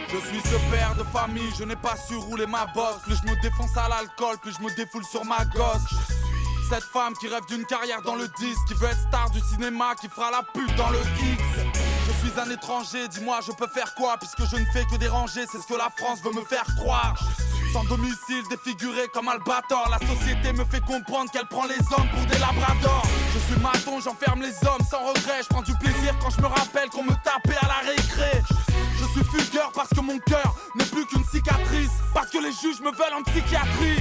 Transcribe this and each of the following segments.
Je suis ce père de famille, je n'ai pas su rouler ma bosse. Plus je me défonce à l'alcool, plus je me défoule sur ma gosse. Cette femme qui rêve d'une carrière dans le disque, qui veut être star du cinéma, qui fera la pute dans le X. Je suis un étranger, dis-moi je peux faire quoi, puisque je ne fais que déranger, c'est ce que la France veut me faire croire. Sans domicile, défiguré comme Albator, la société me fait comprendre qu'elle prend les hommes pour des labradors. Je suis maton, j'enferme les hommes sans regret, je prends du plaisir quand je me rappelle qu'on me tapait à la récré. Je suis fugueur parce que mon cœur n'est plus qu'une cicatrice, parce que les juges me veulent en psychiatrie.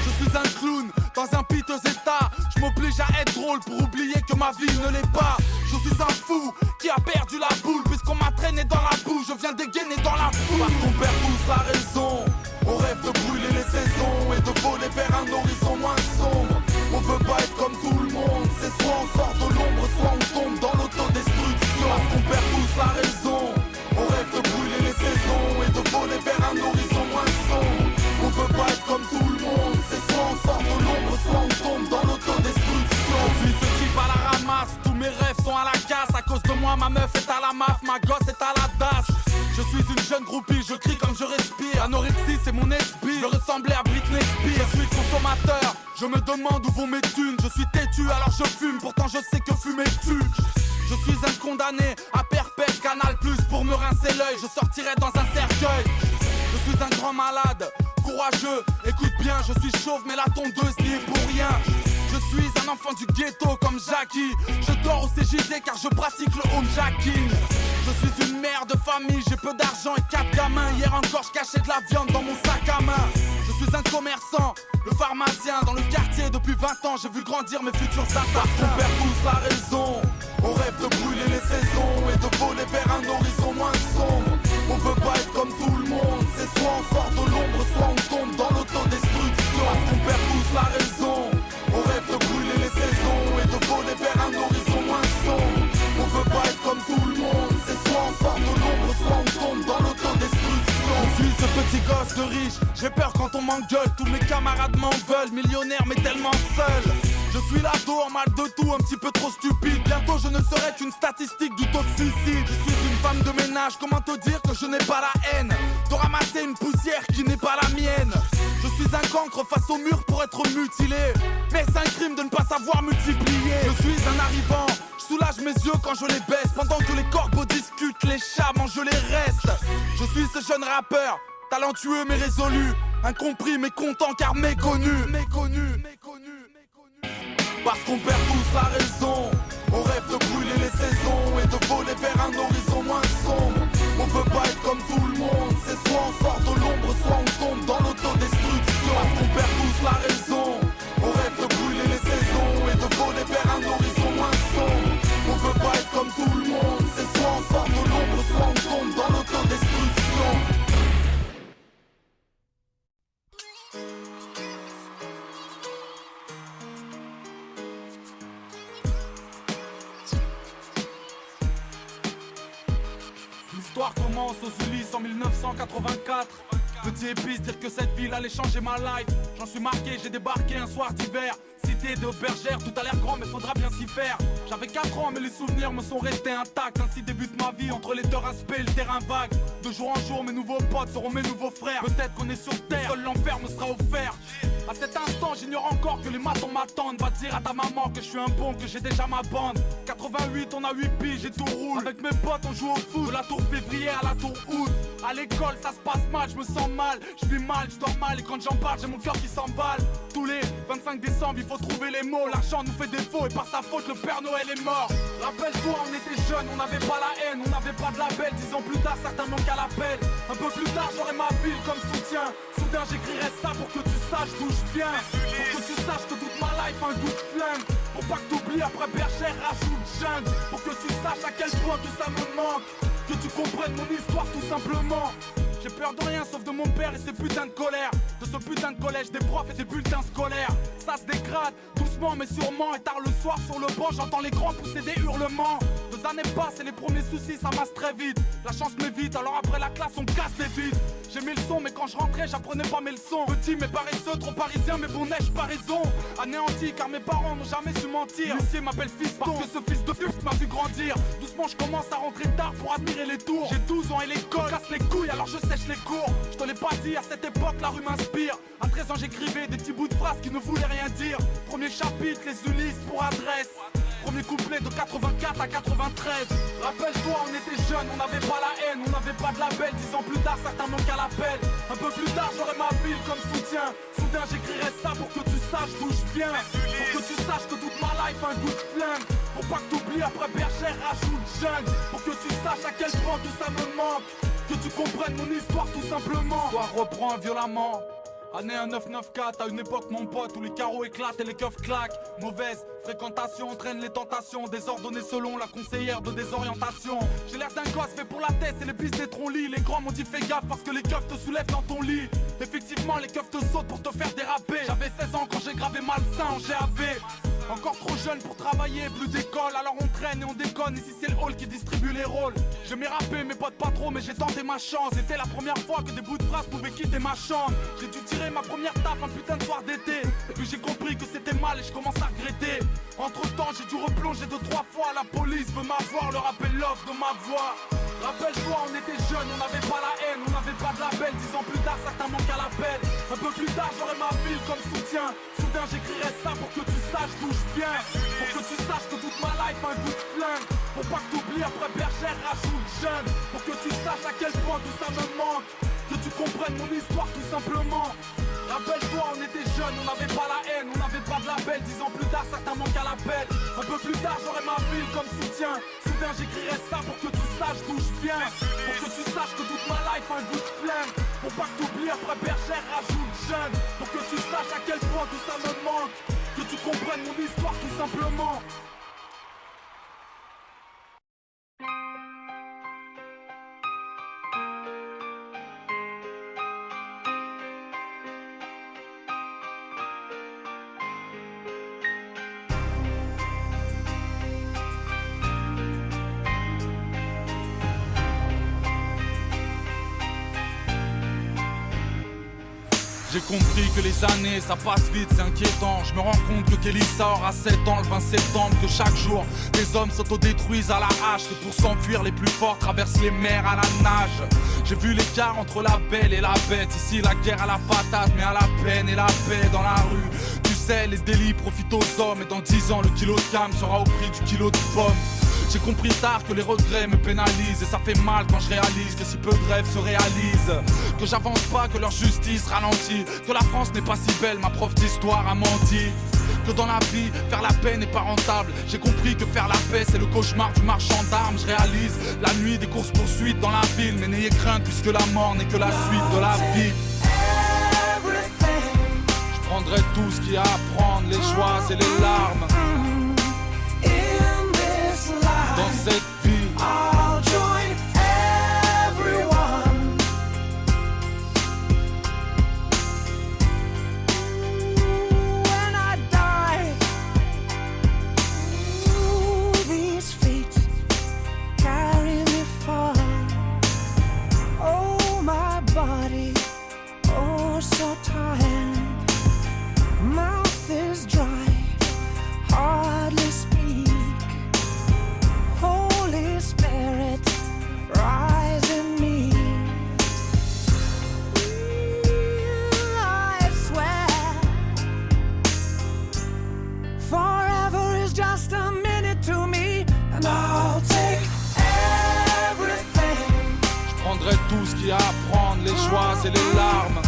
Je suis un clown dans un piteux état, je m'oblige à être drôle pour oublier que ma vie ne l'est pas. Je suis un fou qui a perdu la boule, puisqu'on m'a traîné dans la boue, je viens dégainer dans la foule. Parce qu'on perd tous la raison, on rêve de brûler les saisons et de voler vers un horizon moins sombre. On veut pas être comme tout le monde, c'est soit on sort de l'ombre, soit on tombe dans l'autodestruction. Parce qu'on perd tous la raison, on rêve de brûler les saisons et de voler vers un horizon moins sombre. On veut pas être comme tout le monde, c'est soit on sort de l'ombre, soit on tombe dans l'autodestruction. Je suis ce type à la ramasse, tous mes rêves sont à la casse. À cause de moi ma meuf est à la maf, ma gosse est à la dash. Je suis une jeune groupie, je crie comme je respire. Anorexie c'est mon esprit, je ressemblais à Britney Spears. Je suis consommateur, je me demande où vont mes thunes. Je suis têtu alors je fume, pourtant je sais que fumer tue. Je suis un condamné à perpète, Canal Plus pour me rincer l'œil. Je sortirai dans un cercueil. Je suis un grand malade, courageux, écoute bien, je suis chauve mais la tondeuse n'y est pour rien. Je suis un enfant du ghetto comme Jackie. Je dors au CJD car je pratique le homejacking. Je suis une mère de famille, j'ai peu d'argent et 4 gamins. Hier encore je cachais de la viande dans mon sac à main. Je suis un commerçant, le pharmacien dans le quartier. Depuis 20 ans j'ai vu grandir mes futurs assassins. On perd tous la raison, on rêve de brûler les saisons et de voler vers un horizon moins sombre. On veut pas être comme tout le monde, c'est soit on sort de l'ombre, soit on tombe dans l'autodestruction. On perd tous la raison, on rêve de brûler les saisons et de voler vers un horizon moins sombre. On veut pas être comme tout le monde, c'est soit on sort de l'ombre, soit on tombe dans l'autodestruction. Je suis ce petit gosse de riche, j'ai peur quand on m'engueule. Tous mes camarades m'en veulent, millionnaire mais tellement seul. Je suis l'ado en mal de tout, un petit peu trop stupide. Bientôt je ne serai qu'une statistique du taux de suicide. Je suis une femme de ménage, comment te dire que je n'ai pas la haine de ramasser une poussière qui n'est pas la mienne. Je suis un cancre face au mur pour être mutilé, mais c'est un crime de ne pas savoir multiplier. Je suis un arrivant, je soulage mes yeux quand je les baisse. Pendant que les corbeaux discutent, les chats mangent les restes. Je suis ce jeune rappeur, talentueux mais résolu, incompris mais content car méconnu. Parce qu'on perd tous la raison, on rêve de brûler les saisons et de voler vers un horizon moins sombre. On veut pas être comme tout le monde, c'est soit on sort de l'ombre, soit on tombe dans l'autodestruction. Parce qu'on perd tous la raison, on rêve de brûler les saisons et de voler vers un horizon moins sombre. On veut pas être comme tout le monde, c'est soit on sort de l'ombre, soit on tombe dans l'autodestruction. L'histoire commence aux Ulysses en 1984. Petit épice, dire que cette ville allait changer ma life. J'en suis marqué, j'ai débarqué un soir d'hiver. Cité de bergère, tout a l'air grand mais faudra bien s'y faire. J'avais 4 ans mais les souvenirs me sont restés intacts. Ainsi débute ma vie entre les deux aspects et le terrain vague. De jour en jour mes nouveaux potes seront mes nouveaux frères. Peut-être qu'on est sur terre, seul l'enfer me sera offert. À cet instant j'ignore encore que les matons m'attendent. Va dire à ta maman que je suis un bon, que j'ai déjà ma bande. 88 on a 8 piges et tout roule. Avec mes potes on joue au foot, de la tour février à la tour août. À l'école ça se passe mal, je me sens mal. Je vis mal, je dors mal et quand j'en parle j'ai mon cœur qui s'emballe. Tous les 25 décembre il faut trouver les mots. L'argent nous fait défaut et par sa faute le Père Noël est mort. Rappelle-toi on était jeunes, on n'avait pas la haine, on n'avait pas de label. 10 ans plus tard certains manquent à l'appel. Un peu plus tard j'aurai ma ville comme soutien. Soudain j'écrirai ça pour que tu saches d'où je viens. Pour que tu saches que toute ma life a un goût de flingue. Pour pas que t'oublies après bergère rajoute jungle. Pour que tu saches à quel point tout ça me manque. Que tu comprennes mon histoire tout simplement. J'ai peur de rien sauf de mon père et ses putains de colère. De ce putain de collège, des profs et des bulletins scolaires. Ça se dégrade, doucement mais sûrement. Et tard le soir sur le banc, j'entends les grands pousser des hurlements. 2 années passent et les premiers soucis ça masse très vite. La chance m'évite, alors après la classe on casse les vides. J'ai j'aimais le son, mais quand je rentrais, j'apprenais pas mes leçons. Petit mais paresseux, trop parisien, mais bon neige, pas raison. Anéanti, car mes parents n'ont jamais su mentir. L'huissier m'appelle fiston, parce que ce fils de pute m'a vu grandir. Doucement, je commence à rentrer tard pour admirer les tours. J'ai 12 ans et l'école casse les couilles, alors je sèche les cours. Je te l'ai pas dit, à cette époque, la rue m'inspire. À 13 ans, j'écrivais des petits bouts de phrases qui ne voulaient rien dire. Premier chapitre, les Ulysses pour adresse. Premier couplet de 84 à 93. Rappelle-toi, on était jeunes, on n'avait pas la haine, on n'avait pas de label. 10 ans plus tard, certains manquent à l'appel. Un peu plus tard, j'aurai ma ville comme soutien. Soudain, j'écrirai ça pour que tu saches d'où je viens. Pour que tu saches que toute ma life a un goût de flingue. Pour pas que t'oublies, après Bergère, rajoute jungle. Pour que tu saches à quel point tout ça me manque. Que tu comprennes mon histoire tout simplement. Toi reprends violemment. Année 1994, à une époque mon pote où les carreaux éclatent et les keufs claquent. Mauvaise fréquentation entraîne les tentations, désordonnées selon la conseillère de désorientation. J'ai l'air d'un gosse fait pour la tête et les pistes des troncs-lits. Les grands m'ont dit fais gaffe parce que les keufs te soulèvent dans ton lit. Effectivement les keufs te sautent pour te faire déraper. J'avais 16 ans quand j'ai gravé Malsain en GAV. Encore trop jeune pour travailler, plus d'école, alors on traîne et on déconne. Ici c'est le hall qui distribue les rôles. Je m'ai rappé, mes potes pas trop, mais j'ai tenté ma chance. C'était la première fois que des bouts de phrases pouvaient quitter ma chambre. J'ai dû tirer ma première tape un putain de soir d'été. Et puis j'ai compris que c'était mal et je commence à regretter. Entre temps j'ai dû replonger 2-3 fois. La police veut m'avoir, leur appel l'offre de ma voix. Rappelle-toi, on était jeunes, on n'avait pas la haine, on n'avait pas de label. 10 ans plus tard, certains manquent à l'appel. Un peu plus tard, j'aurai ma ville comme soutien. Soudain, j'écrirai ça pour que tu saches d'où je viens. Pour que tu saches que toute ma life a un goût de flingue. Pour pas que t'oublies, après Bergère, rajoute jeune. Pour que tu saches à quel point tout ça me manque. Que tu comprennes mon histoire tout simplement. Rappelle-toi, on était jeunes, on n'avait pas la haine, on n'avait pas de label. 10 ans plus tard, certains manquent à l'appel. Un peu plus tard, j'aurai ma ville comme soutien. Soudain, j'écrirai ça pour que tu saches d'où je viens. Pour que tu saches que toute ma life a un goût de flingue. Pour pas que t'oublies, après Bergère, rajoute jeune. Pour que tu saches à quel point tout ça me manque. Que tu comprennes mon histoire tout simplement. J'ai compris que les années ça passe vite, c'est inquiétant. Je me rends compte que Kelissa aura 7 ans le 20 septembre. Que chaque jour des hommes s'autodétruisent à la hache. Et pour s'enfuir les plus forts traversent les mers à la nage. J'ai vu l'écart entre la belle et la bête. Ici la guerre à la patate mais à la peine et la paix dans la rue. Tu sais les délits profitent aux hommes. Et dans 10 ans le kilo de cam sera au prix du kilo de pommes. J'ai compris tard que les regrets me pénalisent. Et ça fait mal quand je réalise que si peu de rêves se réalisent. Que j'avance pas, que leur justice ralentit. Que la France n'est pas si belle, ma prof d'histoire a menti. Que dans la vie, faire la paix n'est pas rentable. J'ai compris que faire la paix c'est le cauchemar du marchand d'armes. Je réalise la nuit des courses poursuites dans la ville. Mais n'ayez crainte puisque la mort n'est que la suite de la vie. Je prendrai tout ce qu'il y a à prendre, les joies et les larmes. Dans cette vie, I'll join everyone. When I die, these feet carry me far. Oh, my body, oh, so tired. Mouth is dry, hardly speak. Holy Spirit, rise in me. I swear, forever is just a minute to me, and I'll take everything. je prendrai tout ce qu'il y a à prendre, les joies et les larmes.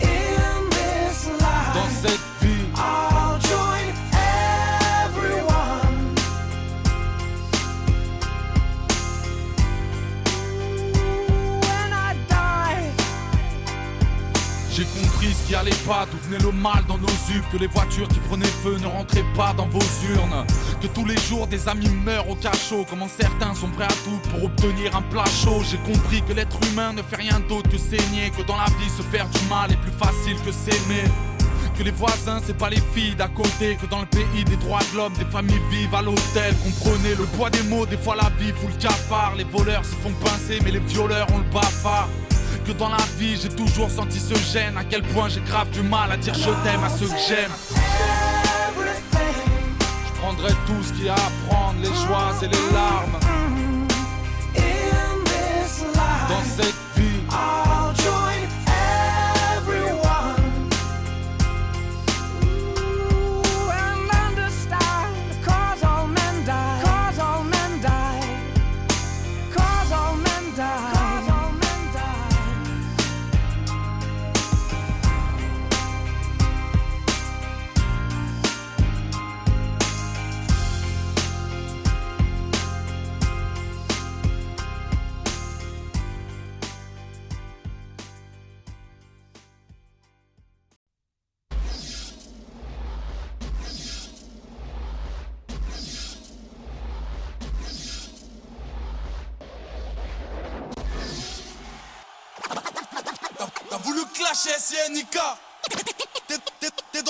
In this life, Dans cette vie, I'll join everyone. When I die, j'ai compris ce qui allait pas, d'où venait le mal dans nos ubes. Que les voitures qui prenaient feu ne rentraient pas dans vos urnes. Que tous les jours des amis meurent au cachot. Comment certains sont prêts à tout pour obtenir un plat chaud. J'ai compris que l'être humain ne fait rien d'autre que saigner. Que dans la vie se faire du mal est plus facile que s'aimer. Que les voisins c'est pas les filles d'à côté. Que dans le pays des droits de l'homme des familles vivent à l'hôtel. Comprenez le poids des mots, des fois la vie fout le cafard. Les voleurs se font pincer mais les violeurs ont le bafard. que dans la vie j'ai toujours senti ce gêne. À quel point j'ai grave du mal à dire je t'aime à ceux que j'aime. Je prendrai tout ce qu'il y a à prendre, les joies et les larmes. Dans cette vie, I'll join everyone and understand. Cause all men die. Cause all men die. Cause all men die. Cause all men die. T'as voulu clasher SNK. T'es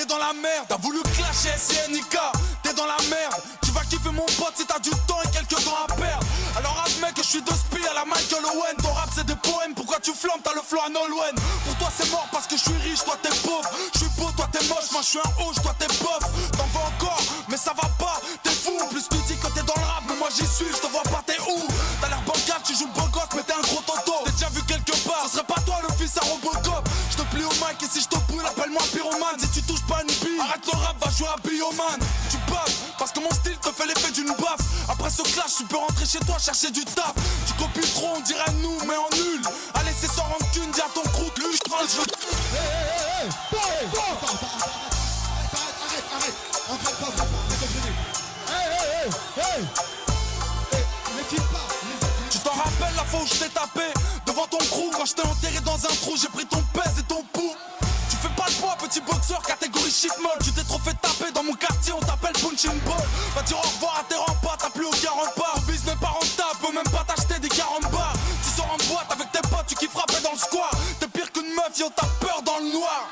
dans la merde. T'as voulu clasher SNK. T'es dans la merde. Tu vas kiffer mon pote si t'as du temps et quelques temps à perdre. Alors admets que je suis de spi à la Michael Owen. Ton rap c'est des poèmes, pourquoi tu flammes, t'as le flow à Nolwenn. Pour toi c'est mort parce que je suis riche, toi t'es pauvre. Je suis beau, toi t'es moche, moi je suis un hoche, toi t'es pauvre. T'en veux encore, mais ça va pas, t'es fou. En plus tu dis que t'es dans le rap, mais moi j'y suis, je te vois pas, t'es où. T'as l'air bancal, tu joues le beau gosse, mais t'es un gros tonton. T'es déjà vu quelque part, ce serait pas toi le fils à Robocop. Je te plie au mic et si je te brûle, appelle-moi pyromane. Si tu touches pas une bille, arrête le rap, va jouer à Bioman. Tu baves, parce que mon style te fait l'effet d'une baffe. Après ce clash, tu peux rentrer chez toi chercher du taf. Tu copies trop, on dirait nous, mais en nul. Allez, c'est sans rancune, dis à ton croûte, lui, je prends le jeu. Tu t'en rappelles la fois où je t'ai tapé devant ton crew quand je t'ai enterré dans un trou, j'ai pris ton pèse et ton pouls. Tu fais pas le poids, petit boxeur, catégorie shit molle. Tu t'es trop fait taper dans mon quartier, on t'appelle punching ball. Va dire au revoir à tes remparts, t'as plus aucun rempart. Le business pas rentable, peut même pas t'acheter des carambars. Tu sors en boîte avec tes potes, tu kiffes frapper dans le square. T'es pire qu'une meuf, yo, t'as peur dans le noir.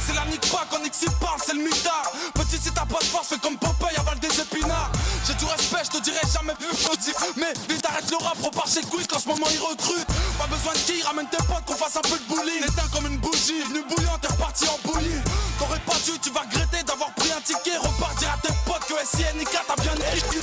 C'est la nique pas quand Nixie parle, c'est le mitard. Petit, si t'as pas de force, fais comme Popeye, avale des épinards. J'ai du respect, je te dirai jamais plus. Mais vite arrête le rap, repars chez Quiz qu'en ce moment ils recrutent. Pas besoin de qui, ramène tes potes qu'on fasse un peu de bullying. Éteins comme une bougie, venu bouillant, t'es reparti en bouillie. T'aurais pas dû, tu vas regretter d'avoir pris un ticket. Repars dire à tes potes que SNK t'as bien écrit.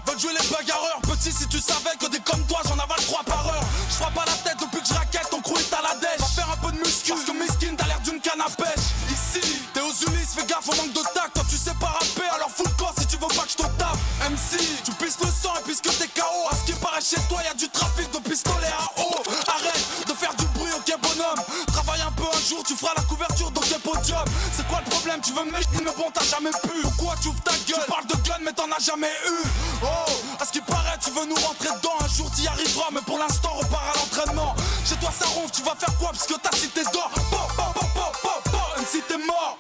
Veulent jouer les bagarreurs. Petit, si tu savais que des comme toi j'en avale 3 par heure. Je frappe à la tête depuis que je raquette, ton crew est à la dèche. Va faire un peu de muscu, parce que Miskin t'as l'air d'une canne à pêche. Ici, t'es aux Ulysses, fais gaffe au manque de tact. Toi tu sais pas rapper, alors fous le corps si tu veux pas que je te tape. MC, tu pisses le sang et puisque t'es KO. À ce qui paraît chez toi y'a du trafic de pistolets à eau. Arrête de faire du bruit, ok bonhomme. Travaille un peu un jour, tu feras la couverture dans tes podiums. C'est quoi le problème, tu veux me mettre, mais bon t'as jamais pu. Pourquoi tu ouvres ta gueule, tu parles de gun mais t'en as jamais eu. Oh, à ce qui paraît, tu veux nous rentrer dedans. Un jour t'y arriveras, mais pour l'instant repars à l'entraînement. Chez toi ça ronfle, tu vas faire quoi puisque ta cité d'or. Même si t'es mort.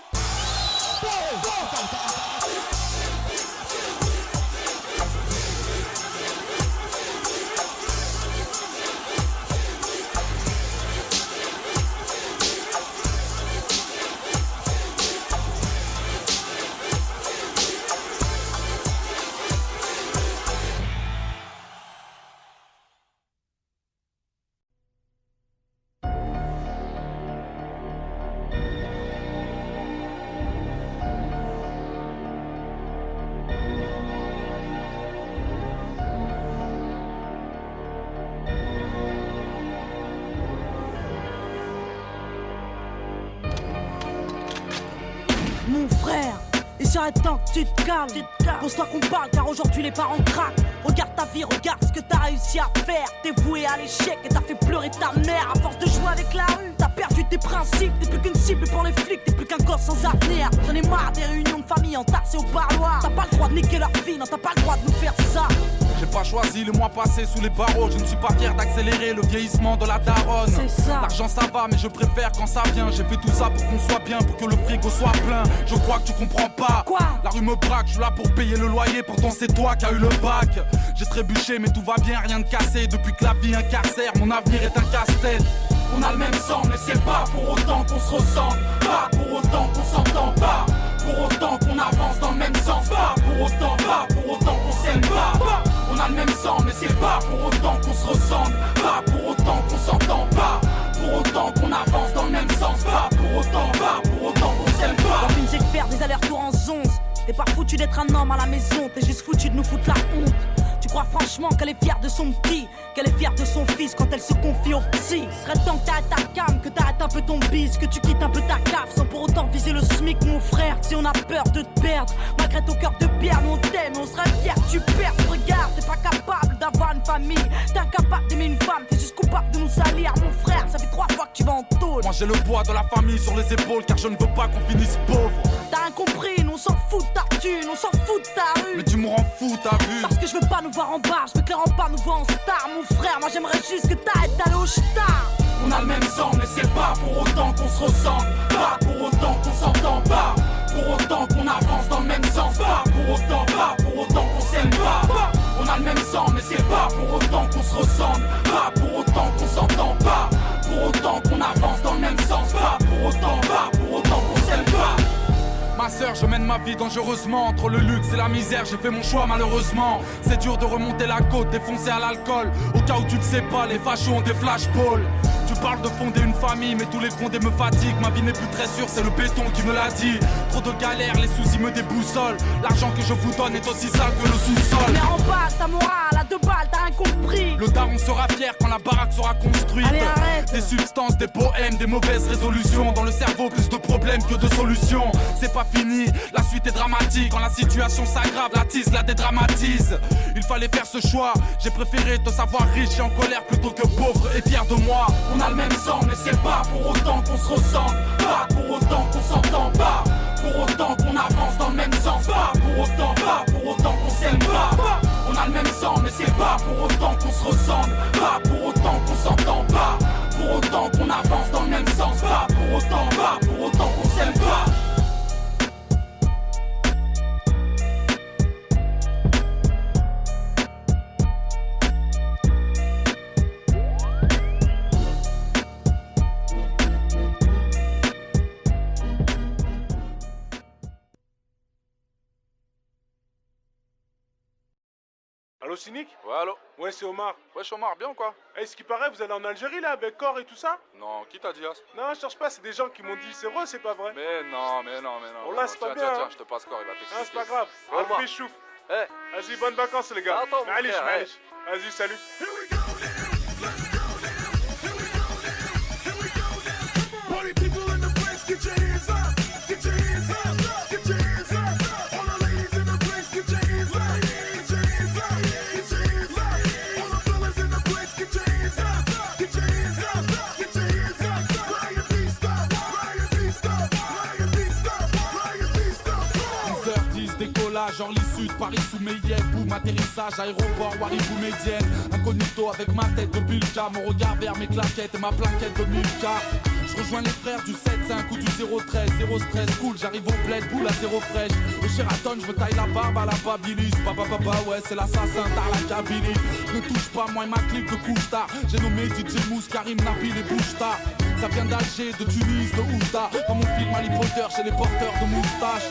Mon frère, et s'arrête tant que tu te calmes. Pose-toi qu'on parle car aujourd'hui les parents craquent. Regarde ta vie, regarde ce que t'as réussi à faire. T'es voué à l'échec et t'as fait pleurer ta mère. À force de jouer avec la rue, t'as perdu tes principes. T'es plus qu'une cible pour les flics, t'es plus qu'un gosse sans avenir. J'en ai marre des réunions de famille entassées au parloir. T'as pas le droit de niquer leur vie, non t'as pas le droit de nous faire ça. J'ai pas choisi le mois passé sous les barreaux. Je ne suis pas fier d'accélérer le vieillissement de la daronne. C'est ça. L'argent ça va mais je préfère quand ça vient. J'ai fait tout ça pour qu'on soit bien, pour que le frigo soit plein. Je crois que tu comprends pas. Quoi? La rue me braque, je suis là pour payer le loyer. Pourtant c'est toi qui as eu le bac. J'ai trébuché mais tout va bien, rien de cassé. Depuis que la vie incarcère, mon avenir est un casse-tête. On a le même sang mais c'est pas pour autant qu'on se ressemble. Pas pour autant qu'on s'entend pas. Pour autant qu'on avance dans le même sens. Pas pour autant qu'on s'aime pas. On a le même sang mais c'est pas pour autant qu'on se ressemble. Pas pour autant qu'on s'entend pas. Pour autant qu'on avance dans le même sens. Pas pour autant qu'on s'aime pas. La vie c'est de faire des allers-retours en 11. T'es pas foutu d'être un homme à la maison. T'es juste foutu de nous foutre la honte. Tu crois franchement qu'elle est fière de son petit, qu'elle est fière de son fils quand elle se confie au psy. Serait temps que t'arrêtes ta cam, que t'arrêtes un peu ton bise, que tu quittes un peu ta cave sans pour autant viser le SMIC mon frère. Si on a peur de te perdre, malgré ton cœur de pierre, nous on t'aime, on serait fiers que tu perds. Regarde, t'es pas capable d'avoir une famille, t'es incapable d'aimer une femme, t'es juste coupable de nous salir. Mon frère, ça fait 3 fois que tu vas en tôle. Moi j'ai le poids de la famille sur les épaules car je ne veux pas qu'on finisse pauvre. T'as rien compris, nous on s'en fout de ta thune, on s'en fout de ta rue. Mais tu me rends fou, t'as vu? Parce que je veux pas nous voir en bar, je veux clairement pas nous voir en star. Mon frère, moi j'aimerais juste que t'arrêtes d'aller au star. On a le même sang mais c'est pas pour autant qu'on se ressemble. Pas pour autant qu'on s'entend pas. Pour autant qu'on avance dans le même sens. Pas pour autant qu'on s'aime pas. On a le même sang mais c'est pas pour autant qu'on se ressemble. Pas pour autant qu'on s'entend pas. Pour autant qu'on avance dans le même sens. Pas pour autant qu'on s'aime pas. Ma sœur, je mène ma vie dangereusement. Entre le luxe et la misère, j'ai fait mon choix malheureusement. C'est dur de remonter la côte, défoncé à l'alcool. Au cas où tu ne sais pas, les fachos ont des flashballs. Tu parles de fonder une famille, mais tous les fondés me fatiguent. Ma vie n'est plus très sûre, c'est le béton qui me l'a dit. Trop de galères, les soucis me déboussolent. L'argent que je vous donne est aussi sale que le sous-sol. Mais en bas, ta morale, à 2 balles, t'as rien compris. Le daron sera fier quand la baraque sera construite. Allez, arrête. Des substances, des poèmes, des mauvaises résolutions. Dans le cerveau, plus de problèmes que de solutions. C'est pas fini, la suite est dramatique. Quand la situation s'aggrave, la tise la dédramatise. Il fallait faire ce choix, j'ai préféré te savoir riche et en colère plutôt que pauvre et fier de moi. On a le même sang mais c'est pas pour autant qu'on se ressemble. Pas pour autant qu'on s'entend pas. Pour autant qu'on avance dans le même sens. Pas pour autant qu'on s'aime pas. On a le même sang mais c'est pas pour autant qu'on se ressemble. Pas pour autant qu'on s'entend pas. Pour autant qu'on avance dans le même sens. Pas pour autant qu'on s'aime pas. Allo Cynic? Ouais, allô? Ouais, c'est Omar. Wesh Omar, bien ou quoi? Eh, ce qui paraît, vous allez en Algérie là avec Cor et tout ça? Non, qui t'a dit ça? Non, je cherche pas, c'est des gens qui m'ont dit c'est vrai, c'est pas vrai. Mais non. Oh là, c'est pas bien, Tiens, hein. je te passe corps, il va t'expliquer. Ah, c'est pas grave. Omar. On fait chouf. Eh, Vas-y, bonnes vacances les gars. Attends, mon Allez, frère, allez. Vas-y, salut. Party people in the place, get your hands up, get your hands up, get your hands up. All the ladies in the place, get your hands up, get your hands up, get your hands up. All the fellas in the place, get your hands up, get your hands up, get your hands up. Riot beast up, riot beast up, riot beast up, riot beast up. 10h10, décollage, Orly Sud, Paris sous Meillet, boum, atterrissage, aéroport, Waribou Médienne. Incognito avec ma tête de Bulka, mon regard vers mes claquettes et ma plaquette de Milka. Je rejoins les frères du 7-5 ou du 0-13, 0 stress, cool, j'arrive au bled, boule à 0 fraîche. Au Sheraton, je me taille la barbe à la Babilis. Papa, ouais, c'est l'assassin, t'as la Kabylie. Ne touche pas, moi et ma clique de couche-tard. J'ai nommé DJ Mousse, Karim, Nabil et Bouchta. Ça vient d'Alger, de Tunis, de Oujda. Dans mon film Harry Potter, chez les porteurs de moustaches.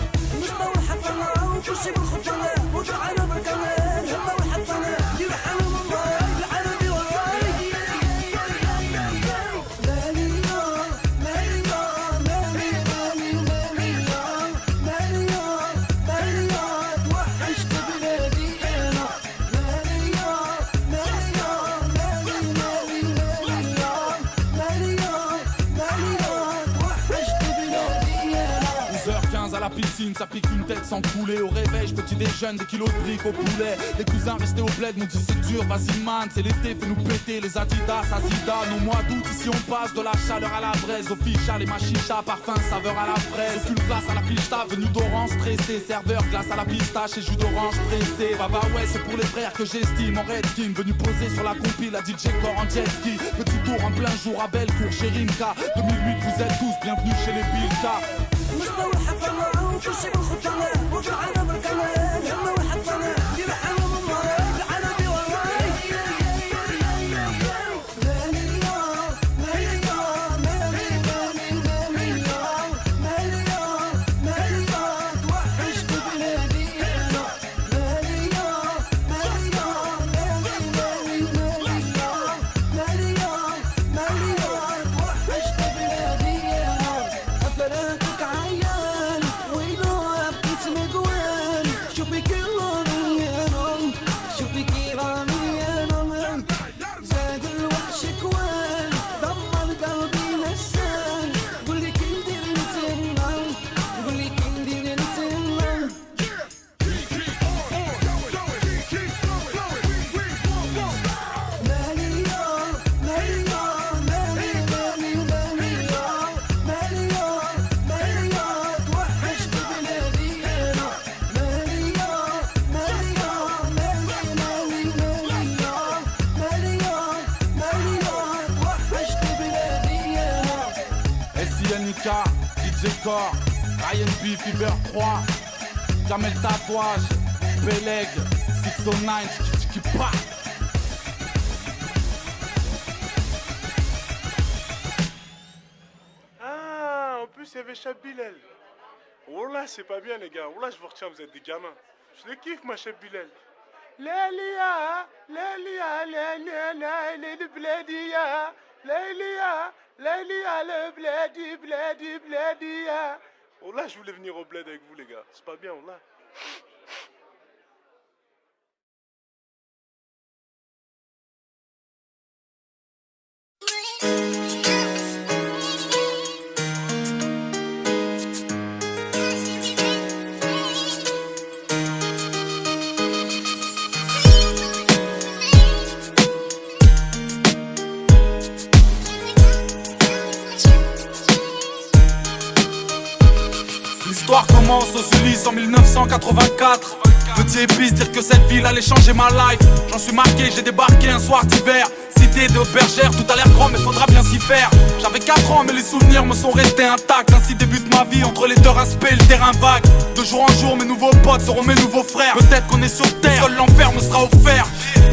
Ça pique une tête sans couler. Au réveil, je petit déjeune, des kilos de briques au poulet. Les cousins restés au bled m'ont dit c'est dur, vas-y man, c'est l'été, fais-nous péter. Les Adidas, Azida, nos mois d'août, ici on passe de la chaleur à la braise. Au ficha, les machichas, parfum, saveur à la fraise. Aucune place à la pista, venu d'orange stressé. Serveur, glace à la pistache et jus d'orange pressé. Bah ouais, c'est pour les frères que j'estime. En Red Team, venu poser sur la compile, la DJ Core en jet ski. Petit tour en plein jour à Bellecour, chez Rimka. 2008, vous êtes tous bienvenus chez les Bilka. وشي بالخجلة وجعنا بالكلام يلا وحطنا يلحقوا بالله العالمي والله مالية Mecha, DJ Core, Ryan B, Fever 3, Jamel Tatouage, Beleg, 609, Tiki Pa. Ah, en plus, il y avait Chabilel. Oh là, c'est pas bien, les gars. Oh là, je vous retiens, vous êtes des gamins. Je le kiffe, ma Chabilel. Lélia, Lélia, Lélia, Lélia, le blédia. Lélia, Lélia, le blédi, blédi, blédia. Oh là, je voulais venir au bled avec vous, les gars. C'est pas bien, oh là. L'histoire commence aux Ulysses en 1984. Petit épice, dire que cette ville allait changer ma life. J'en suis marqué, j'ai débarqué un soir d'hiver. Cité de bergère, tout a l'air grand mais faudra bien s'y faire. J'avais 4 ans mais les souvenirs me sont restés intacts. Ainsi débute ma vie entre les deux respects et le terrain vague. De jour en jour mes nouveaux potes seront mes nouveaux frères. Peut-être qu'on est sur terre, seul l'enfer me sera offert.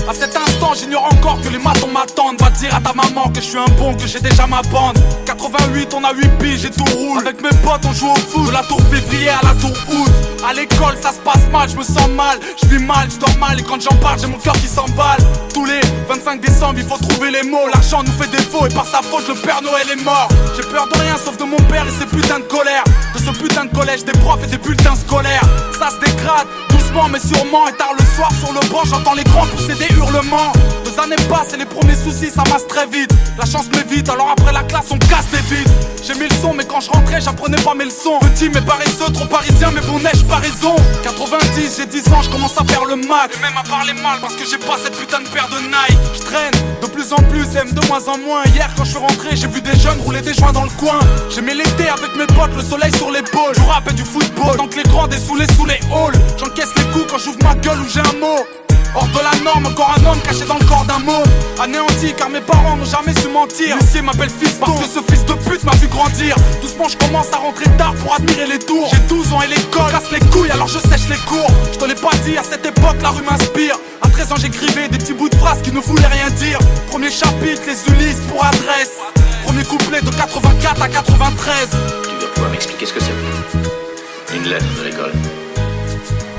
À cet instant j'ignore encore que les matons m'attendent. Va dire à ta maman que je suis un bon, que j'ai déjà ma bande. 88 on a 8 piges et tout roule. Avec mes potes on joue au foot. De la tour février à la tour août. À l'école ça se passe mal, je me sens mal. Je vis mal, je dors mal et quand j'en parle j'ai mon cœur qui s'emballe. Tous les 25 décembre il faut trouver les mots. L'argent nous fait défaut et par sa faute le Père Noël est mort. J'ai peur de rien sauf de mon père et ses putains de colère. De ce putain de collège, des profs et des bulletins scolaires. Ça se dégrade, doucement mais sûrement. Et tard le soir sur le banc j'entends les grands pousser des hurlements. 2 années passent et les premiers soucis ça masse très vite. La chance m'évite alors après la classe on casse des vides. J'ai mis le son mais quand je rentrais j'apprenais pas mes leçons. Petit mais paresseux, trop parisien mais bon neige pas raison. 90 j'ai 10 ans je commence à faire le mac. Et même à parler mal parce que j'ai pas cette putain de paire de Nike. Je traîne de plus en plus, aime de moins en moins. Hier quand je suis rentré j'ai vu des jeunes rouler des joints dans le coin. J'aimais l'été avec mes potes, le soleil sur l'épaule. Je rappelle du football, tant que les grands dessoulés sous les halls. J'encaisse les coups quand j'ouvre ma gueule ou j'ai un mot. Hors de la norme, encore un homme caché dans le corps d'un mot. Anéanti car mes parents n'ont jamais su mentir. L'huissier m'appelle fiston parce que ce fils de pute m'a vu grandir. Doucement je commence à rentrer tard pour admirer les tours. J'ai 12 ans et l'école casse les couilles alors je sèche les cours. Je te l'ai pas dit, à cette époque la rue m'inspire. À 13 ans j'écrivais des petits bouts de phrases qui ne voulaient rien dire. Premier chapitre, les Ulysses pour adresse. Premier couplet de 84 à 93. Tu dois pouvoir m'expliquer ce que c'est. Une lettre de l'école.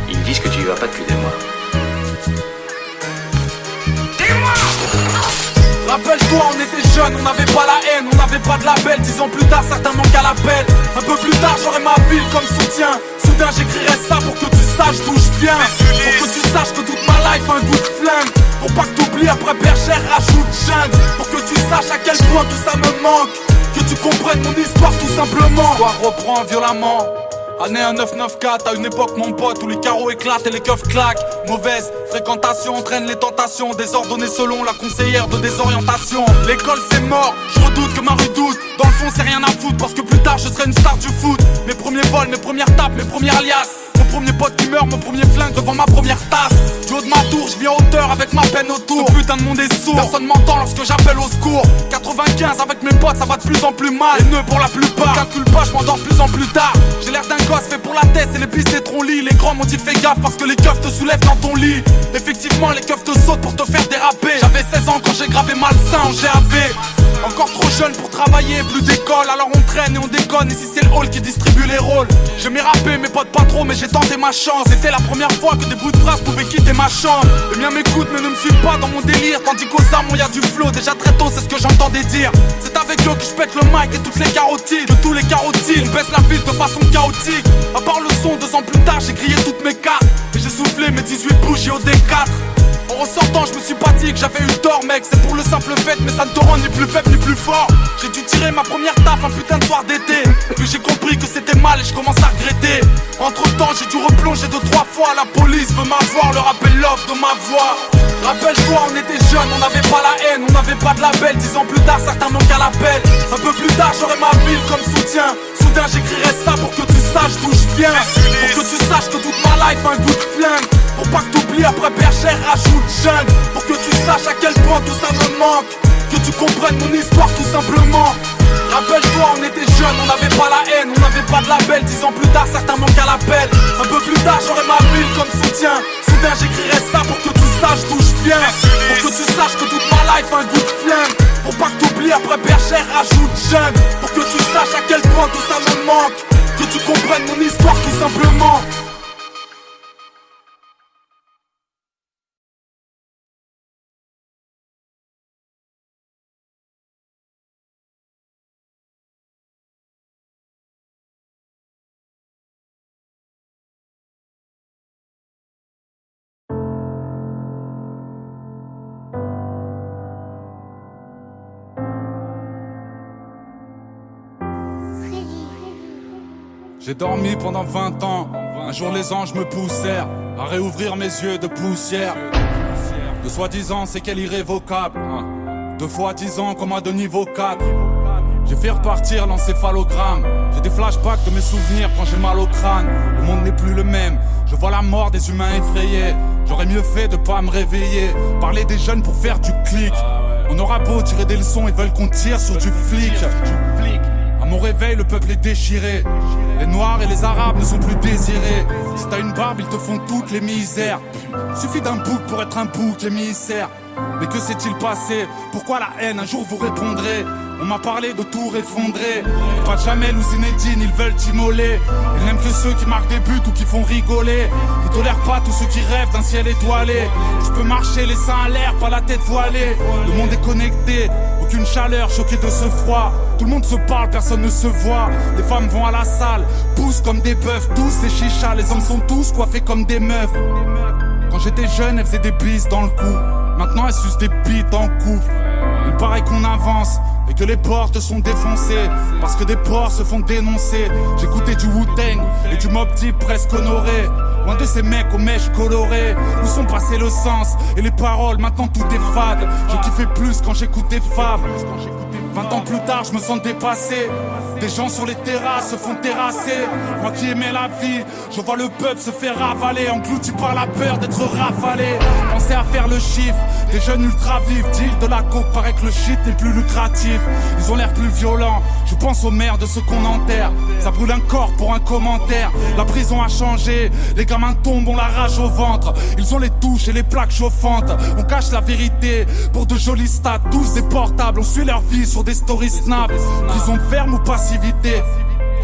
Ils me disent que tu y vas pas depuis des mois. Rappelle-toi, on était jeunes, on n'avait pas la haine, on n'avait pas de label. 10 ans plus tard, certains manquent à l'appel. Un peu plus tard, j'aurai ma ville comme soutien. Soudain, j'écrirai ça pour que tu saches d'où je viens. Pour que tu saches que toute ma life a un goût de flingue. Pour pas que t'oublies, après bergère, rajoute jungle. Pour que tu saches à quel point tout ça me manque. Que tu comprennes mon histoire tout simplement. L'histoire reprend violemment. Année 1994, à une époque mon pote où les carreaux éclatent et les keufs claquent. Mauvaise fréquentation entraîne les tentations, désordonnées selon la conseillère de désorientation. L'école c'est mort, je redoute que ma rue doute. Dans le fond c'est rien à foutre parce que plus tard je serai une star du foot. Mes premiers vols, mes premières tapes, mes premières liasses. Mon premier pote qui meurt, mon premier flingue devant ma première tasse. Du haut de ma tour, je vis en hauteur avec ma peine autour. Ce putain de monde est sourd, personne m'entend lorsque j'appelle au secours. 95 avec mes potes, ça va de plus en plus mal. Les nœuds pour la plupart, calcule pas, je m'endors de plus en plus tard. J'ai l'air d'un gosse fait pour la tête et les pistes des troncs-lits. Les grands m'ont dit fais gaffe parce que les keufs te soulèvent dans ton lit. Effectivement les keufs te sautent pour te faire déraper. J'avais 16 ans quand j'ai gravé malsain en GAV. Encore trop jeune pour travailler, plus d'école. Alors on traîne et on déconne. Ici c'est le hall qui distribue les rôles. J'aimais rapper, mes potes pas trop, mais j'ai tenté ma chance. C'était la première fois que des bouts de phrases pouvaient quitter ma chambre. Les miens m'écoutent mais ne me suivent pas dans mon délire. Tandis qu'aux armes y a du flow, déjà très tôt c'est ce que j'entendais dire. C'est avec eux que je pète le mic et toutes les carotides. Que tous les carotides, on baisse la ville de façon chaotique. À part le son, 2 ans plus tard j'ai grillé toutes mes cartes. Et j'ai soufflé mes 18 bougies au D4. En ressortant je me suis pas dit que j'avais eu tort mec. C'est pour le simple fait mais ça ne te rend ni plus faible ni plus fort. J'ai dû tirer ma première taf un putain de soir d'été. Puis j'ai compris que c'était mal et je commence à regretter. Entre temps j'ai dû replonger 2-3 fois. La police veut m'avoir, leur appel l'offre de ma voix. Rappelle-toi on était jeunes, on n'avait pas la haine, on n'avait pas de label. 10 ans plus tard certains manquent à l'appel. Un peu plus tard j'aurai ma ville comme soutien. Soudain j'écrirai ça pour que tu saches d'où je viens. Pour que tu saches que toute ma life a un goût de flingue. Pour pas que t'oublies après bergère rajoute jeune. Pour que tu saches à quel point tout ça me manque. Que tu comprennes mon histoire tout simplement. Rappelle-toi, on était jeunes, on n'avait pas la haine, on n'avait pas de label. 10 ans plus tard, certains manquent à l'appel. Un peu plus tard, j'aurai ma ville comme soutien. Soudain, j'écrirai ça pour que tu saches d'où je viens. Pour que tu saches que toute ma life a un goût de flingue. Pour pas que t'oublies, après Bergère, rajoute jeune. Pour que tu saches à quel point tout ça me manque. Que tu comprennes mon histoire tout simplement. J'ai dormi pendant 20 ans. Un jour les anges me poussèrent à réouvrir mes yeux de poussière. De soi-disant c'est qu'elle irrévocable. 2 fois 10 ans comme un de niveau 4. J'ai fait repartir l'encéphalogramme. J'ai des flashbacks de mes souvenirs quand j'ai mal au crâne. Le monde n'est plus le même. Je vois la mort des humains effrayés. J'aurais mieux fait de pas me réveiller. Parler des jeunes pour faire du clic. On aura beau tirer des leçons, ils veulent qu'on tire sur du flic. À mon réveil, le peuple est déchiré. Les noirs et les arabes ne sont plus désirés. Si t'as une barbe, ils te font toutes les misères. Suffit d'un bouc pour être un bouc émissaire. Mais que s'est-il passé? Pourquoi la haine? Un jour vous répondrez. On m'a parlé de tout effondrer. Pas de Jamel ou Zinedine, ils veulent t'immoler. Ils n'aiment que ceux qui marquent des buts ou qui font rigoler. Ils tolèrent pas tous ceux qui rêvent d'un ciel étoilé. Je peux marcher les seins à l'air, pas la tête voilée. Le monde est connecté, aucune chaleur, choqué de ce froid. Tout le monde se parle, personne ne se voit. Les femmes vont à la salle, poussent comme des bœufs. Tous des chichas, les hommes sont tous coiffés comme des meufs. Quand j'étais jeune, elles faisaient des bises dans le cou. Maintenant elles sucent des bites en couple. Il paraît qu'on avance et que les portes sont défoncées parce que des porcs se font dénoncer. J'écoutais du Wu-Tang et du Mobb Deep presque honoré. Loin de ces mecs aux mèches colorées. Où sont passés le sens et les paroles? Maintenant tout est fade. Je kiffais plus quand j'écoutais Fab. 20 ans plus tard je me sens dépassé. Des gens sur les terrasses se font terrasser. Moi qui aimais la vie, je vois le peuple se faire ravaler, englouti par la peur d'être rafalé. Pensez à faire le chiffre, des jeunes ultra vifs. Deal de la coke, paraît que le shit n'est plus lucratif. Ils ont l'air plus violents, je pense aux mères de ceux qu'on enterre. Ça brûle un corps pour un commentaire. La prison a changé, les gamins tombent, ont la rage au ventre. Ils ont les touches et les plaques chauffantes. On cache la vérité pour de jolis stats. Tous des portables, on suit leur vie sur des stories snap. Prison ferme ou passivité,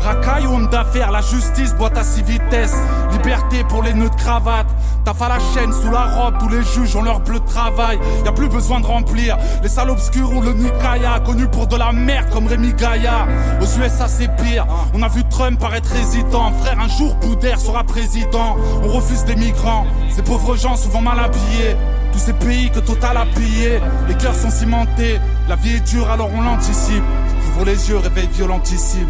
racaille ou homme d'affaires, la justice boite à 6 vitesses. Liberté pour les nœuds de cravate. Taf à la chaîne, sous la robe, tous les juges ont leur bleu de travail. Y'a plus besoin de remplir les salles obscures ou le Nikaya. Connu pour de la merde comme Rémi Gaillard. Aux USA c'est pire, on a vu Trump paraître hésitant. Frère, un jour Boudère sera président. On refuse des migrants, ces pauvres gens souvent mal habillés. Tous ces pays que Total a pillés. Les cœurs sont cimentés, la vie est dure alors on l'anticipe. J'ouvre les yeux, réveil violentissime.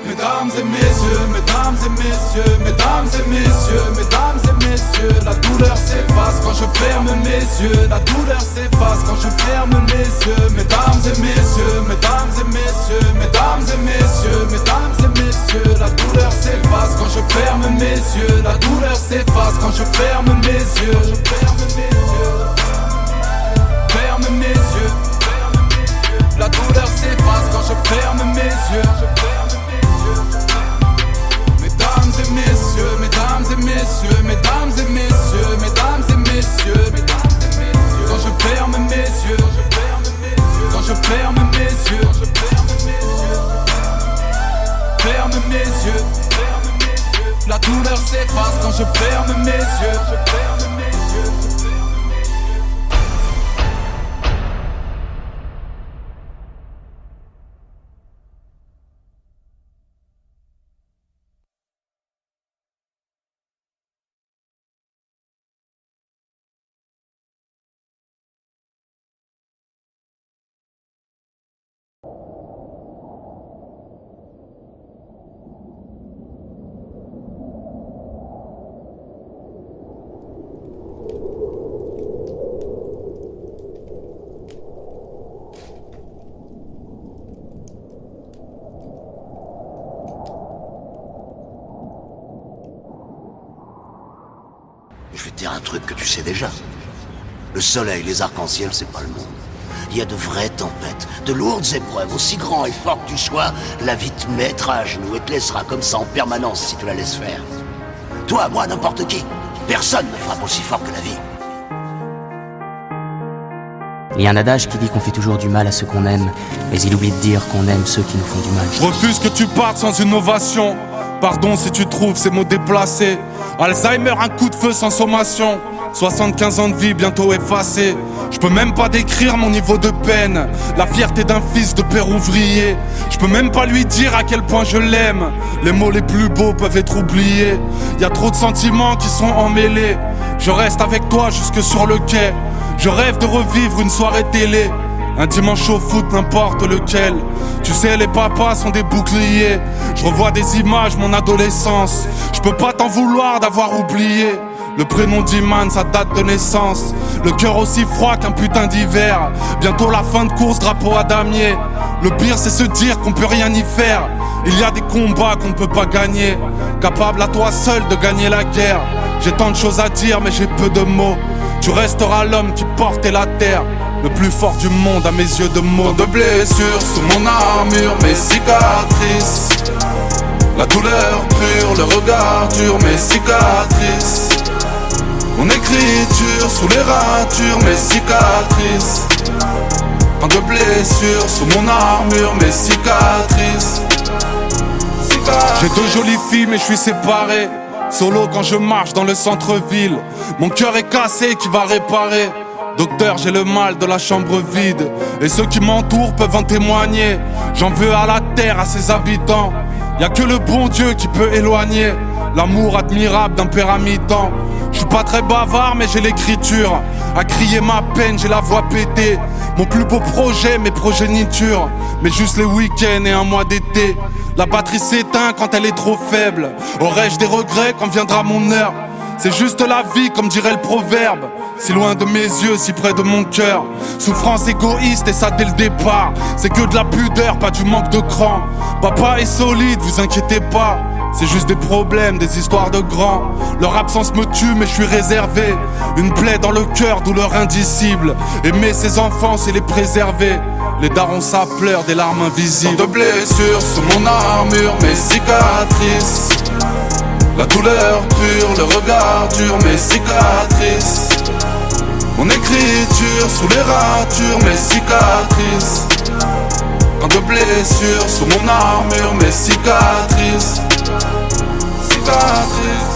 Mesdames et messieurs, mesdames et messieurs, mesdames et messieurs, mesdames et messieurs, la douleur s'efface quand je ferme mes yeux, la douleur s'efface quand je ferme les yeux. Mesdames et messieurs, mesdames et messieurs, mesdames et messieurs, mesdames et messieurs, la douleur s'efface quand je ferme mes yeux, la douleur s'efface quand je ferme mes yeux. Ferme mes yeux, la douleur s'efface quand je ferme mes yeux. Mesdames et messieurs, mesdames et messieurs, mesdames et messieurs, mesdames et messieurs, quand je ferme mes yeux, quand je ferme mes yeux, ferme mes yeux, la douleur s'efface quand je ferme mes yeux. dire un truc que tu sais déjà. Le soleil, les arcs-en-ciel, c'est pas le monde. Il y a de vraies tempêtes, de lourdes épreuves, aussi grand et fort que tu sois, la vie te mettra à genoux et te laissera comme ça en permanence si tu la laisses faire. Toi, moi, n'importe qui. Personne ne frappe aussi fort que la vie. Il y a un adage qui dit qu'on fait toujours du mal à ceux qu'on aime, mais il oublie de dire qu'on aime ceux qui nous font du mal. Je refuse que tu partes sans innovation. Pardon si tu trouves ces mots déplacés. Alzheimer, un coup de feu sans sommation. 75 ans de vie bientôt effacés. Je peux même pas décrire mon niveau de peine. La fierté d'un fils de père ouvrier. Je peux même pas lui dire à quel point je l'aime. Les mots les plus beaux peuvent être oubliés. Y a trop de sentiments qui sont emmêlés. Je reste avec toi jusque sur le quai. Je rêve de revivre une soirée télé. Un dimanche au foot, n'importe lequel. Tu sais, les papas sont des boucliers. Je revois des images, mon adolescence. Je peux pas t'en vouloir d'avoir oublié. Le prénom d'Iman, ça date de naissance. Le cœur aussi froid qu'un putain d'hiver. Bientôt la fin de course, drapeau à damier. Le pire c'est se dire qu'on peut rien y faire. Il y a des combats qu'on ne peut pas gagner. Capable à toi seul de gagner la guerre. J'ai tant de choses à dire mais j'ai peu de mots. Tu resteras l'homme qui portait la terre. Le plus fort du monde à mes yeux de mots. Tant de blessures sous mon armure, mes cicatrices. La douleur pure, le regard dur, mes cicatrices. Mon écriture sous les ratures, mes cicatrices. Tant de blessures sous mon armure, mes cicatrices. J'ai deux jolies filles mais je suis séparé. Solo quand je marche dans le centre-ville. Mon cœur est cassé, qui va réparer? Docteur, j'ai le mal de la chambre vide. Et ceux qui m'entourent peuvent en témoigner. J'en veux à la terre, à ses habitants. Y'a que le bon Dieu qui peut éloigner l'amour admirable d'un père à mi-temps. J'suis pas très bavard mais j'ai l'écriture. À crier ma peine, j'ai la voix pétée. Mon plus beau projet, mes progénitures. Mais juste les week-ends et un mois d'été. La batterie s'éteint quand elle est trop faible. Aurais-je des regrets quand viendra mon heure? C'est juste la vie comme dirait le proverbe. Si loin de mes yeux, si près de mon cœur. Souffrance égoïste et ça dès le départ. C'est que de la pudeur, pas du manque de cran. Papa est solide, vous inquiétez pas. C'est juste des problèmes, des histoires de grands. Leur absence me tue mais je suis réservé. Une plaie dans le cœur, douleur indicible. Aimer ses enfants c'est les préserver. Les darons ça pleure, des larmes invisibles. Tant de blessures sous mon armure, mes cicatrices. La douleur pure, le regard dur, mes cicatrices. Mon écriture sous les ratures, mes cicatrices. Tant de blessures sous mon armure, mes cicatrices. Cicatrices.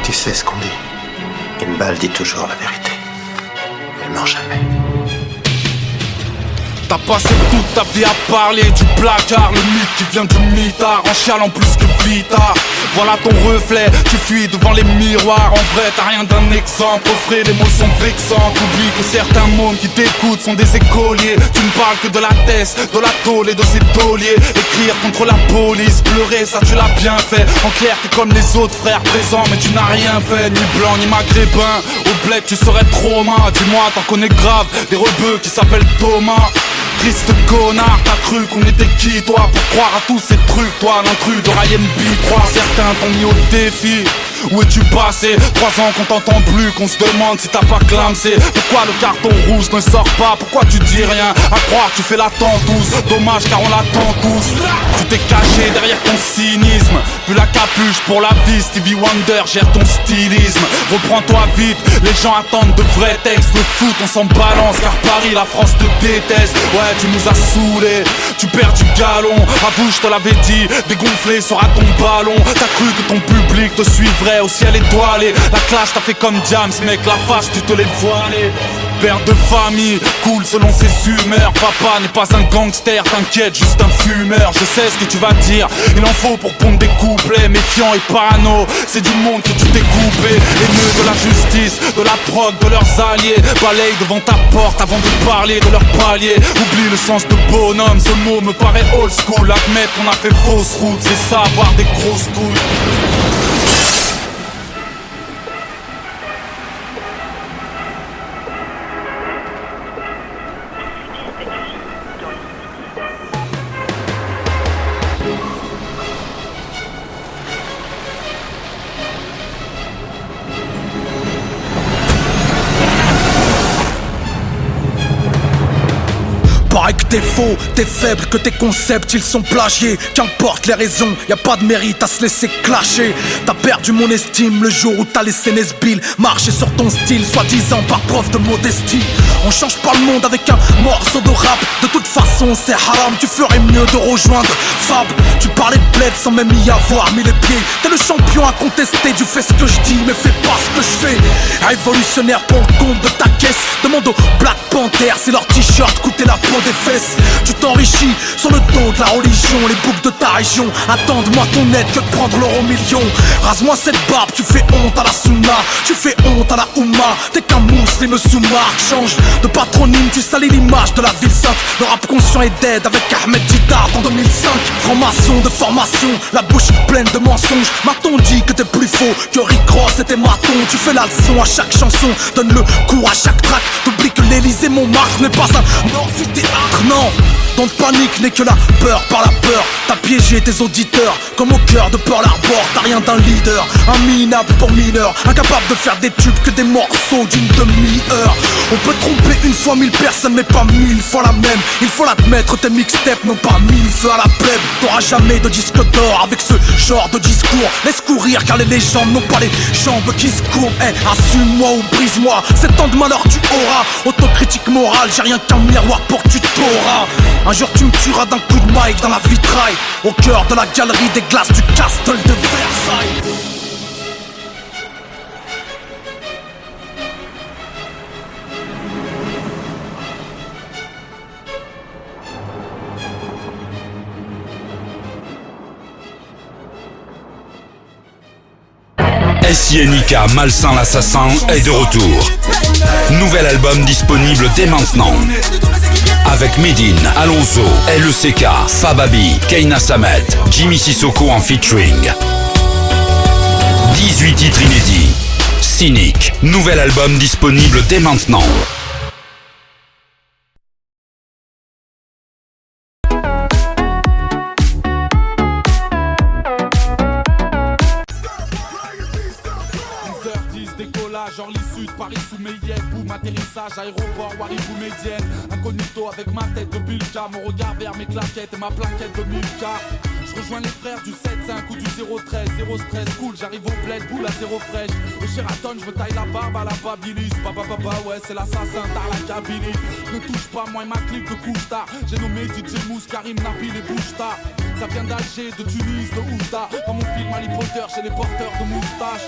Tu sais ce qu'on dit. Une balle dit toujours la vérité. Elle ment jamais. T'as passé toute ta vie à parler du placard. Le mythe qui vient du mitard, en chialant plus que Vita. Voilà ton reflet, tu fuis devant les miroirs. En vrai t'as rien d'un exemple, au frais les mots sont vexants. T'oublies que certains mômes qui t'écoutent sont des écoliers. Tu ne parles que de la thèse, de la tôle et de ses tauliers. Écrire contre la police, pleurer ça tu l'as bien fait. En clair t'es comme les autres frères présents mais tu n'as rien fait. Ni blanc ni maghrébin, au bled tu serais trauma. Dis-moi t'en connais grave, des rebeux qui s'appellent Thomas. Triste connard, t'as cru qu'on était qui toi pour croire à tous ces trucs, toi l'intrus de Ryan B3. Certains t'ont mis au défi, où es-tu passé? 3 ans qu'on t'entend plus, qu'on se demande si t'as pas clamsé. Pourquoi le carton rouge ne sort pas? Pourquoi tu dis rien? À croire tu fais la tentouse. Dommage car on l'attend tous. Tu t'es caché derrière ton cynisme. Plus la capuche pour la vie, Stevie Wonder gère ton stylisme. Reprends-toi vite, les gens attendent de vrais textes. Le foot on s'en balance car Paris, la France te déteste. Ouais tu nous as saoulés, tu perds du galon. Avoue je te l'avais dit, dégonflé sera ton ballon. T'as cru que ton public te suivrait au ciel étoilé. La classe t'a fait comme James mec, la face tu te l'es voilé. Père de famille, cool selon ses humeurs. Papa n'est pas un gangster, t'inquiète, juste un fumeur. Je sais ce que tu vas dire, il en faut pour pondre des couplets. Méfiant et parano, c'est du monde que tu t'es coupé. Haineux de la justice, de la drogue, de leurs alliés. Balaye devant ta porte avant de parler de leur palier. Oublie le sens de bonhomme, ce mot me paraît old school. Admettre qu'on a fait fausse route, c'est ça, avoir des grosses couilles. Paraît que t'es faux, t'es faible, que tes concepts ils sont plagiés. Qu'importe les raisons, y a pas de mérite à se laisser clasher. T'as perdu mon estime le jour où t'as laissé Nesbill marcher sur ton style, soi-disant par preuve de modestie. On change pas le monde avec un morceau de rap. De toute façon c'est haram, tu ferais mieux de rejoindre Fab. Tu parlais de bled sans même y avoir mis les pieds. T'es le champion incontesté, tu fais ce que je dis mais fais pas ce que je fais. Révolutionnaire pour le compte de ta caisse. Demande aux Black Panthers si leur t-shirt coûtait la peau des fesses. Tu t'enrichis sur le dos de la religion. Les boucs de ta région attendent moins ton aide que de prendre l'euro million. Rase-moi cette barbe, tu fais honte à la sunna. Tu fais honte à la Oumma. T'es qu'un musulman sous-marque. Change de patronyme, tu salis l'image de la ville sainte. Le rap conscient est dead avec Ahmed Didar en 2005. Franc-maçon de formation, la bouche pleine de mensonges. M'a-t-on dit que t'es plus faux que Rick Ross et tes matons. Tu fais la leçon à chaque chanson, donne le coup à chaque track. T'oublies que l'Elysée Montmartre n'est pas un amphithéâtre, non. Ton panique n'est que la peur par la peur. T'as piégé tes auditeurs comme au cœur de Pearl Harbor. T'as rien d'un leader, un minable pour mineur. Incapable de faire des tubes que des morceaux d'une demi-heure. On peut tromper une fois 1000 personnes mais pas 1000 fois la même. Il faut l'admettre, tes mixtapes n'ont pas 1000 feux à la plèbe. T'auras jamais de disque d'or avec ce genre de discours. Laisse courir car les légendes n'ont pas les jambes qui se courbent. Assume-moi ou brise-moi, 7 ans de malheur tu auras. Autocritique morale, j'ai rien qu'un miroir pour que tu t'auras. Un jour tu me tueras d'un coup de mic dans la vitraille. Au cœur de la galerie des glaces du Castle de Versailles. SINK Malsain l'Assassin est de retour. Nouvel album disponible dès maintenant. Avec Medine, Alonso, LECK, Fababi, Keina Samet, Jimmy Sissoko en featuring. 18 titres inédits. Cynic, nouvel album disponible dès maintenant. Orly Sud, Paris sous Mayenne, boum, atterrissage, aéroport, Waribou Médienne. Incognito avec ma tête de Bilka, mon regard vers mes claquettes et ma plaquette de Milka. Je rejoins les frères du 7-5 ou du 0-13, 0 stress, cool, j'arrive au bled, boule à 0 fraîche. Au Sheraton, je me taille la barbe à la Babilis. Baba, ouais, c'est l'assassin, t'as la Kabylie. Ne touche pas, moi et ma clique de couche-tard. J'ai nommé DJ Mousse, Karim, Nabil et Bouchta. Ça vient d'Alger, de Tunis, de Oujda. Dans mon film Harry Potter, chez les porteurs de moustaches.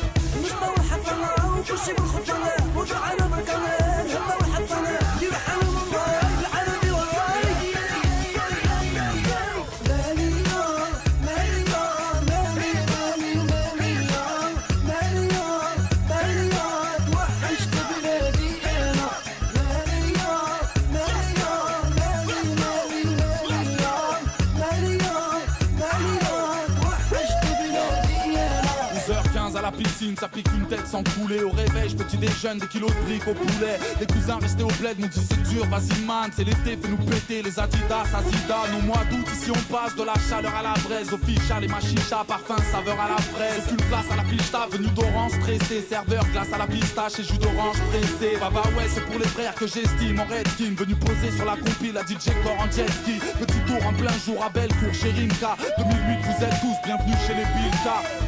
à la piscine, ça pique une tête sans couler. Au réveil, petit déjeune, des kilos de briques au poulet. Les cousins restés au bled m'ont dit c'est dur, vas-y man, c'est l'été, fais-nous péter les Adidas, Asida. Nos mois d'août, ici on passe de la chaleur à la braise. Au ficha, les machichas, parfum, saveur à la fraise. Aucune place à la pista, venu d'orange stressé. Serveur, glace à la pistache et jus d'orange pressé. Bah ouais, c'est pour les frères que j'estime. En Redskin, venu poser sur la compile, la DJ Core en jet ski. Petit tour en plein jour à Bellecour, chez Rimka. 2008, vous êtes tous bienvenus chez les Bilka.